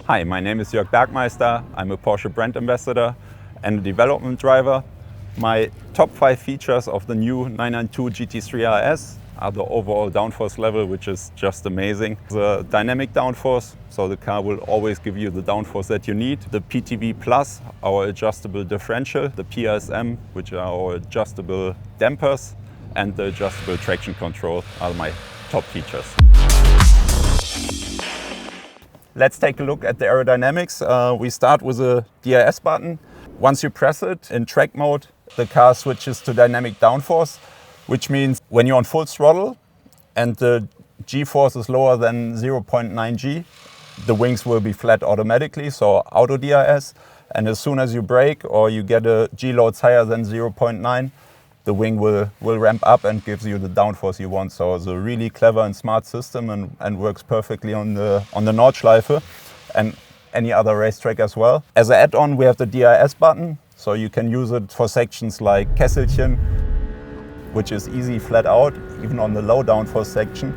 Hi, my name is Jörg Bergmeister. I'm a Porsche brand ambassador and a development driver. My top 5 features of the new 992 GT3 RS are the overall downforce level, which is just amazing. The dynamic downforce, so the car will always give you the downforce that you need. The PTV Plus, our adjustable differential. The PRSM, which are our adjustable dampers. And the adjustable traction control are my top features. Let's take a look at the aerodynamics. We start with a DRS button. Once you press it in track mode, the car switches to dynamic downforce, which means when you're on full throttle and the G-force is lower than 0.9 G, the wings will be flat automatically, so auto DRS. And as soon as you brake or you get a G-loads higher than 0.9, the wing will ramp up and gives you the downforce you want. So it's a really clever and smart system and works perfectly on the Nordschleife and any other racetrack as well. As an add-on, we have the DRS button, so you can use it for sections like Kesselchen, which is easy flat out, even on the low downforce section.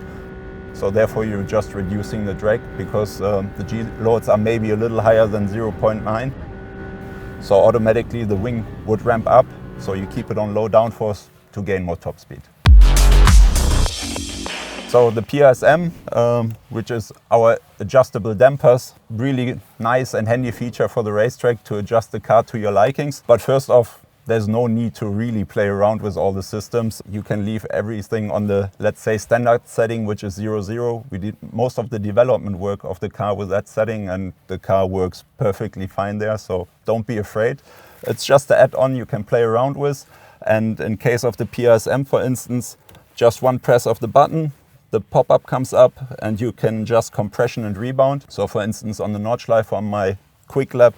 So therefore you're just reducing the drag because the G-loads are maybe a little higher than 0.9. So automatically the wing would ramp up. So you keep it on low downforce to gain more top speed. So the PRSM, which is our adjustable dampers, really nice and handy feature for the racetrack to adjust the car to your likings. But first off, there's no need to really play around with all the systems. You can leave everything on the, let's say, standard setting, which is 0-0. We did most of the development work of the car with that setting and the car works perfectly fine there, so don't be afraid. It's just an add-on you can play around with. And in case of the PRSM, for instance, just one press of the button, the pop-up comes up and you can adjust compression and rebound. So for instance, on the Nordschleife on my quick lap,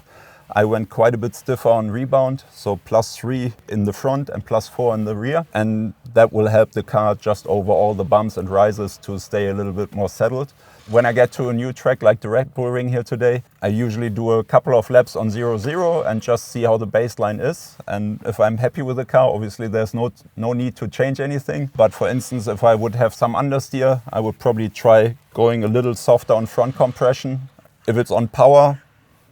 I went quite a bit stiffer on rebound, so +3 in the front and +4 in the rear. And that will help the car just over all the bumps and rises to stay a little bit more settled. When I get to a new track like the Red Bull Ring here today, I usually do a couple of laps on 0-0 and just see how the baseline is. And if I'm happy with the car, obviously there's no need to change anything. But for instance, if I would have some understeer, I would probably try going a little softer on front compression. If it's on power,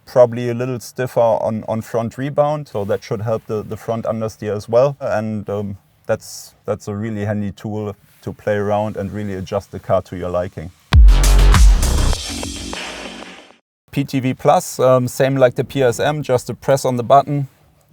probably a little stiffer on front rebound. So that should help the front understeer as well. And that's a really handy tool to play around and really adjust the car to your liking. PTV Plus, same like the PRSM, just a press on the button.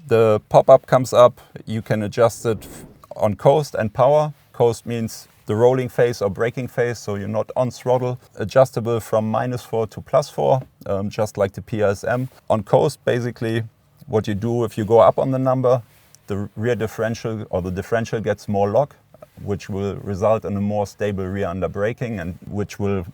The pop-up comes up. You can adjust it on coast and power. Coast means the rolling phase or braking phase, so you're not on throttle. Adjustable from -4 to +4, just like the PRSM. On coast, basically, what you do if you go up on the number, the rear differential or the differential gets more lock, which will result in a more stable rear under braking and which will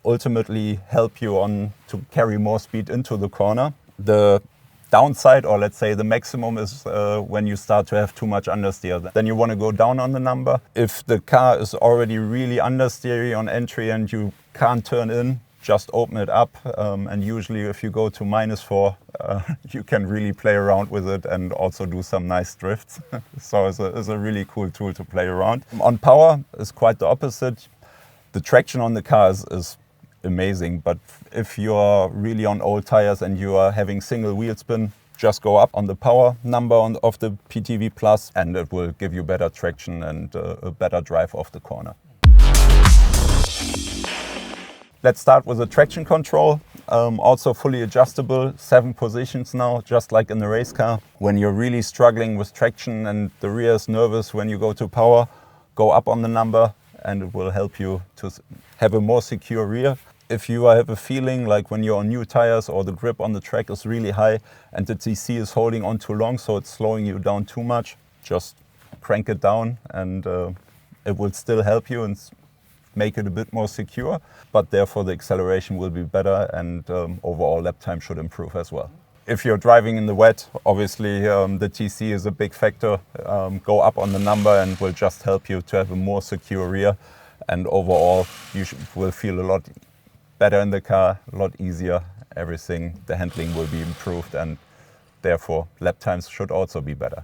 ultimately help you to carry more speed into the corner. The downside, or let's say the maximum, is when you start to have too much understeer. Then you want to go down on the number. If the car is already really understeery on entry and you can't turn in, just open it up. And usually if you go to -4, you can really play around with it and also do some nice drifts. So it's a really cool tool to play around. On power, it's quite the opposite. The traction on the car is amazing, but if you're really on old tires and you are having single wheel spin, just go up on the power number of the PTV Plus and it will give you better traction and a better drive off the corner. Let's start with the traction control. Also fully adjustable, 7 positions now, just like in the race car. When you're really struggling with traction and the rear is nervous when you go to power, go up on the number and it will help you to have a more secure rear. If you have a feeling like when you're on new tires or the grip on the track is really high and the TC is holding on too long, so it's slowing you down too much, just crank it down and it will still help you and make it a bit more secure, but therefore the acceleration will be better and overall lap time should improve as well. If you're driving in the wet, obviously the TC is a big factor. Go up on the number and will just help you to have a more secure rear. And overall, you will feel a lot better in the car, a lot easier. Everything, the handling will be improved and therefore lap times should also be better.